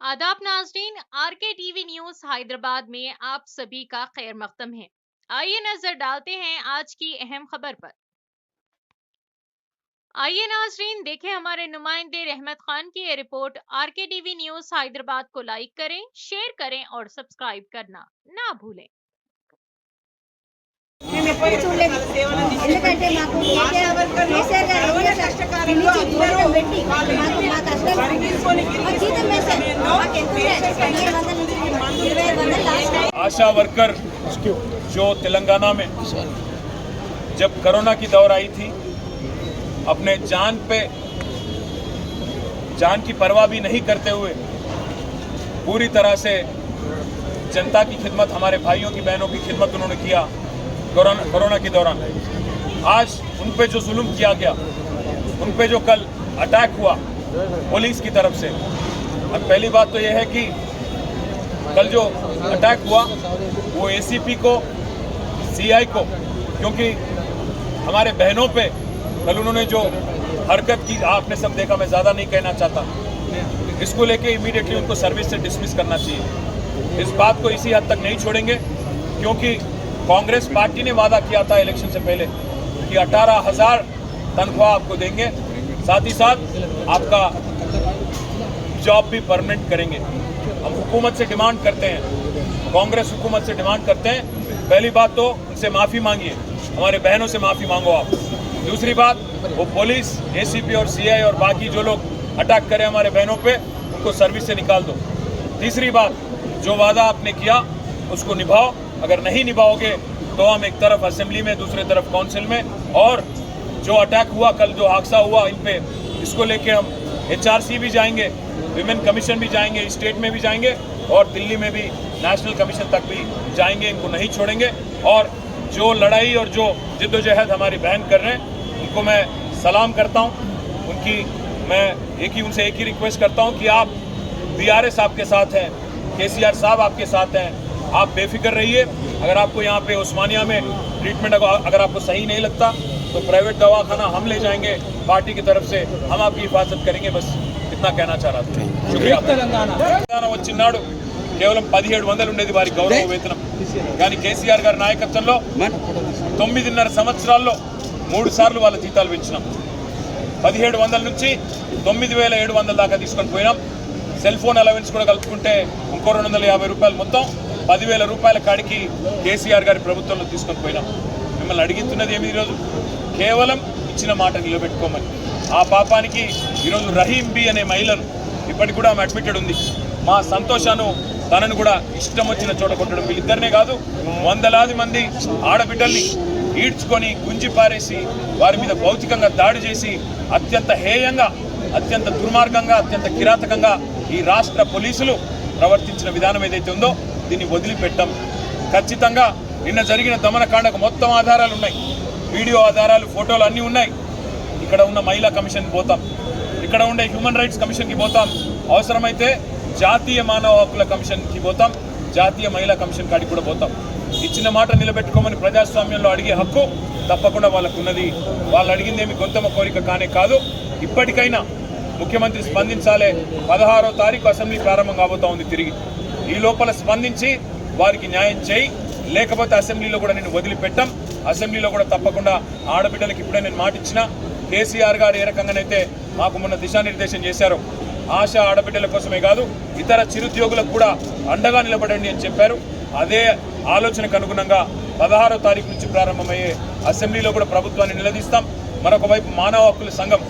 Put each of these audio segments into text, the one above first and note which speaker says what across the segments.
Speaker 1: आदाब नाजरीन, R K TV news Hyderabad में आप सभी का खैर मकदम है। आइए नजर डालते हैं आज की अहम खबर पर। आइए नाजरीन देखें हमारे नुमाइंदे रहमत खान की ये report. RK TV news Hyderabad को लाइक करें, शेयर करें और सब्सक्राइब करना ना भूलें।
Speaker 2: మేము ఎప్పుడు చూడలేదు. ఎందుకంటే మాకు కేసీఆర్ గారు పెట్టి మాకు మా కష్టాలు జీతం వేశారు. మాకు ఎంత 1500 నుంచి 2500 లాస్ట్.
Speaker 3: आशा वर्कर जो तेलंगाना में जब कोरोना की दौर आई थी, अपने जान की परवाह भी नहीं करते हुए पूरी तरह से जनता की खिदमत, हमारे भाइयों की बहनों की खिदमत उन्होंने किया कोरोना के दौरान। आज उन पे जो जुल्म किया गया, उन पे जो कल अटैक हुआ पुलिस की तरफ से, अब पहली बात तो यह है कि कल जो अटैक हुआ वो एसीपी को, सीआई को, क्योंकि हमारे बहनों पे कल उन्होंने जो हरकत की आपने सब देखा, मैं ज़्यादा नहीं कहना चाहता। इसको लेके इमीडिएटली उनको सर्विस से डिसमिस करना चाहिए। इस बात को इसी हद तक नहीं छोड़ेंगे, क्योंकि कांग्रेस पार्टी ने वादा किया था इलेक्शन से पहले कि 18,000 तनख्वाह आपको देंगे, साथ ही साथ आपका जॉब भी परमानेंट करेंगे। हम हुकूमत से डिमांड करते हैं, कांग्रेस हुकूमत से डिमांड करते हैं, पहली बात तो उनसे माफ़ी मांगिए, हमारे बहनों से माफ़ी मांगो आप। दूसरी बात, वो पुलिस, एसीपी और सीआई और बाकी जो लोग अटैक करें हमारे बहनों पे, उनको सर्विस से निकाल दो। तीसरी बात, जो वादा आपने किया उसको निभाओ। अगर नहीं निभाओगे तो हम एक तरफ असेंबली में, दूसरी तरफ काउंसिल में, और जो अटैक हुआ कल, जो हादसा हुआ इन पे, इसको लेके हम HRC भी जाएंगे, विमेन कमीशन भी जाएंगे, स्टेट में भी जाएंगे और दिल्ली में भी नेशनल कमीशन तक भी जाएंगे। इनको नहीं छोड़ेंगे। और जो लड़ाई और जो जिद्दोजहद हमारी बहन कर रहे हैं, उनको मैं सलाम करता हूँ। उनकी मैं उनसे एक ही रिक्वेस्ट करता हूँ कि आप BRS आपके साथ हैं, KCR साहब आपके साथ हैं, आप बेफिक्र रहिए। अगर आपको यहाँ पे उस्मानिया में ट्रीटमेंट अगर आपको सही नहीं लगता तो प्राइवेट दवाखाना हम ले जाएंगे, पार्टी की तरफ से हम आपकी हिफाजत करेंगे। बस इतना कहना चाह रहा था। शुक्रिया। తెలంగాణ వచ్చినాడు కేవలం 1700 ఉండేది వారి గౌరవ వేతనం, కానీ కేసీఆర్ గారి నాయకత్వంలో 9.5 సంవత్సరాల్లో 3 సార్లు వాళ్ళ జీతాలు పెంచినాం. 1700 నుంచి 9700 దాకా తీసుకొని పోయినాం. సెల్ ఫోన్ అలవెన్స్ కూడా కలుపుకుంటే ఇంకో 250 రూపాయలు, మొత్తం 10,000 రూపాయల కాడికి కేసీఆర్ గారి ప్రభుత్వంలో తీసుకొని పోయినాం. మిమ్మల్ని అడుగుతున్నది ఏమి ఈరోజు? కేవలం ఇచ్చిన మాట నిలబెట్టుకోమని. ఆ పాపానికి ఈరోజు రహీం బి అనే మహిళను ఇప్పటికి కూడా ఆమె అడ్మిటెడ్ ఉంది. మా సంతోషాను తనను కూడా ఇష్టం వచ్చిన చోట కొట్టడం, వీళ్ళిద్దరినే కాదు వందలాది మంది ఆడబిడ్డల్ని ఈడ్చుకొని గుంజి పారేసి వారి మీద భౌతికంగా దాడి చేసి అత్యంత హేయంగా, అత్యంత దుర్మార్గంగా, అత్యంత కిరాతకంగా ఈ రాష్ట్ర పోలీసులు ప్రవర్తించిన విధానం ఏదైతే ఉందో దీన్ని వదిలిపెట్టాం. ఖచ్చితంగా నిన్న జరిగిన దమనకాండకు మొత్తం ఆధారాలు ఉన్నాయి, వీడియో ఆధారాలు, ఫోటోలు అన్నీ ఉన్నాయి. ఇక్కడ ఉన్న మహిళా కమిషన్కి పోతాం, ఇక్కడ ఉండే హ్యూమన్ రైట్స్ కమిషన్కి పోతాం, అవసరమైతే జాతీయ మానవ హక్కుల కమిషన్కి పోతాం, జాతీయ మహిళా కమిషన్ కాడికి కూడా పోతాం. ఇచ్చిన మాట నిలబెట్టుకోమని ప్రజాస్వామ్యంలో అడిగే హక్కు తప్పకుండా వాళ్ళకు ఉన్నది. వాళ్ళు అడిగింది ఏమి గొంతమ కోరిక కానే కాదు. ఇప్పటికైనా ముఖ్యమంత్రి స్పందించాలి. 16వ తారీఖు అసెంబ్లీ ప్రారంభం కాబోతా ఉంది. తిరిగి ఈ లోపల స్పందించి వారికి న్యాయం చేయి, లేకపోతే అసెంబ్లీలో కూడా నేను వదిలిపెట్టాం. అసెంబ్లీలో కూడా తప్పకుండా ఆడబిడ్డలకు ఇప్పుడే నేను మాట ఇచ్చిన. కేసీఆర్ గారు ఏ రకంగానైతే మాకు మొన్న దిశానిర్దేశం చేశారో, ఆశా ఆడబిడ్డల కోసమే కాదు ఇతర చిరుద్యోగులకు కూడా అండగా నిలబడండి అని చెప్పారు. అదే ఆలోచనకు అనుగుణంగా 16వ తారీఖు నుంచి ప్రారంభమయ్యే అసెంబ్లీలో కూడా ప్రభుత్వాన్ని నిలదీస్తాం. మరొక వైపు మానవ హక్కుల సంఘం,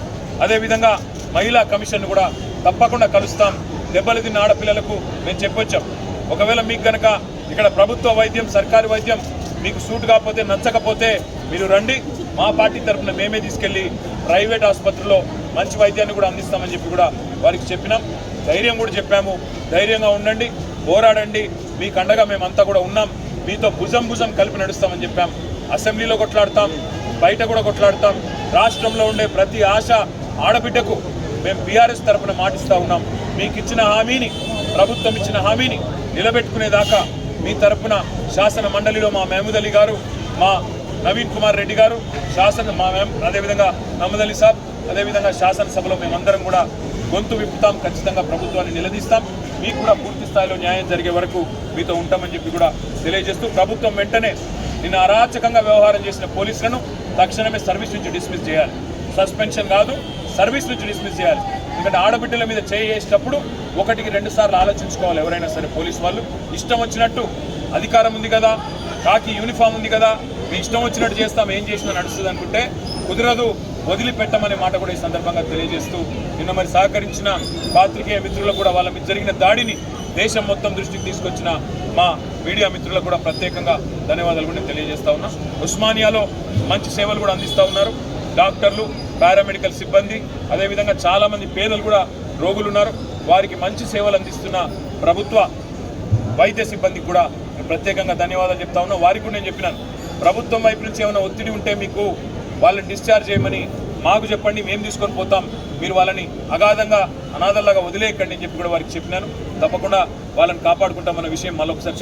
Speaker 3: అదేవిధంగా మహిళా కమిషన్ కూడా తప్పకుండా కలుస్తాం. దెబ్బలు తిన్న ఆడపిల్లలకు మేము చెప్పొచ్చాం, ఒకవేళ మీకు కనుక ఇక్కడ ప్రభుత్వ వైద్యం, సర్కారీ వైద్యం మీకు సూట్ కాకపోతే, నచ్చకపోతే మీరు రండి, మా పార్టీ తరఫున మేమే తీసుకెళ్ళి ప్రైవేట్ ఆసుపత్రిలో మంచి వైద్యాన్ని కూడా అందిస్తామని చెప్పి కూడా వారికి చెప్పినాం. ధైర్యం కూడా చెప్పాము, ధైర్యంగా ఉండండి, పోరాడండి, మీకు అండగా మేమంతా కూడా ఉన్నాం, మీతో భుజం భుజం కలిపి నడుస్తామని చెప్పాం. అసెంబ్లీలో కొట్లాడతాం, బయట కూడా కొట్లాడతాం. రాష్ట్రంలో ఉండే ప్రతి ఆశ ఆడబిడ్డకు మేము BRS తరఫున మాటిస్తూ ఉన్నాం. మీకు ఇచ్చిన హామీని, ప్రభుత్వం ఇచ్చిన హామీని నిలబెట్టుకునేదాకా మీ తరఫున శాసన మండలిలో మా మహమూద్ అలీ గారు, మా నవీన్ కుమార్ రెడ్డి గారు, అదేవిధంగా మహమూద్ అలీ సాబ్, అదేవిధంగా శాసనసభలో మేమందరం కూడా గొంతు విప్పుతాం, ఖచ్చితంగా ప్రభుత్వాన్ని నిలదీస్తాం. మీకు కూడా పూర్తి స్థాయిలో న్యాయం జరిగే వరకు మీతో ఉంటామని చెప్పి కూడా తెలియజేస్తూ, ప్రభుత్వం వెంటనే నిన్న అరాచకంగా వ్యవహారం చేసిన పోలీసులను తక్షణమే సర్వీస్ నుంచి డిస్మిస్ చేయాలి. సస్పెన్షన్ కాదు, సర్వీస్ నుంచి డిస్మిస్ చేయాలి. ఎందుకంటే ఆడబిడ్డల మీద చేసేటప్పుడు 1-2 సార్లు ఆలోచించుకోవాలి. ఎవరైనా సరే పోలీసు వాళ్ళు ఇష్టం వచ్చినట్టు, అధికారం ఉంది కదా, కాకి యూనిఫామ్ ఉంది కదా, మీ ఇష్టం వచ్చినట్టు చేస్తాం, ఏం చేసినా నడుస్తుంది అనుకుంటే కుదరదు, వదిలిపెట్టమనే మాట కూడా ఈ సందర్భంగా తెలియజేస్తూ, నిన్న మరి సహకరించిన పాత్రికేయ మిత్రులకు కూడా వాళ్ళ మీద జరిగిన దాడిని దేశం మొత్తం దృష్టికి తీసుకొచ్చిన మా మీడియా మిత్రులకు కూడా ప్రత్యేకంగా ధన్యవాదాలు కూడా తెలియజేస్తా ఉన్నాం. ఉస్మానియాలో మంచి సేవలు కూడా అందిస్తూ ఉన్నారు. డాక్టర్లు, పారామెడికల్ సిబ్బంది, అదేవిధంగా చాలామంది పేదలు కూడా రోగులు ఉన్నారు. వారికి మంచి సేవలు అందిస్తున్న ప్రభుత్వ వైద్య సిబ్బందికి కూడా ప్రత్యేకంగా ధన్యవాదాలు చెప్తా ఉన్నాం. వారికి కూడా నేను చెప్పినాను, ప్రభుత్వం వైపు నుంచి ఏమైనా ఒత్తిడి ఉంటే మీకు వాళ్ళని డిశ్చార్జ్ చేయమని మాకు చెప్పండి, మేము తీసుకొని పోతాం, మీరు వాళ్ళని అగాధంగా అనాథల్లాగా వదిలేయకండి అని చెప్పి కూడా వారికి చెప్పినాను. తప్పకుండా వాళ్ళని కాపాడుకుంటామన్న విషయం మళ్ళొకసారి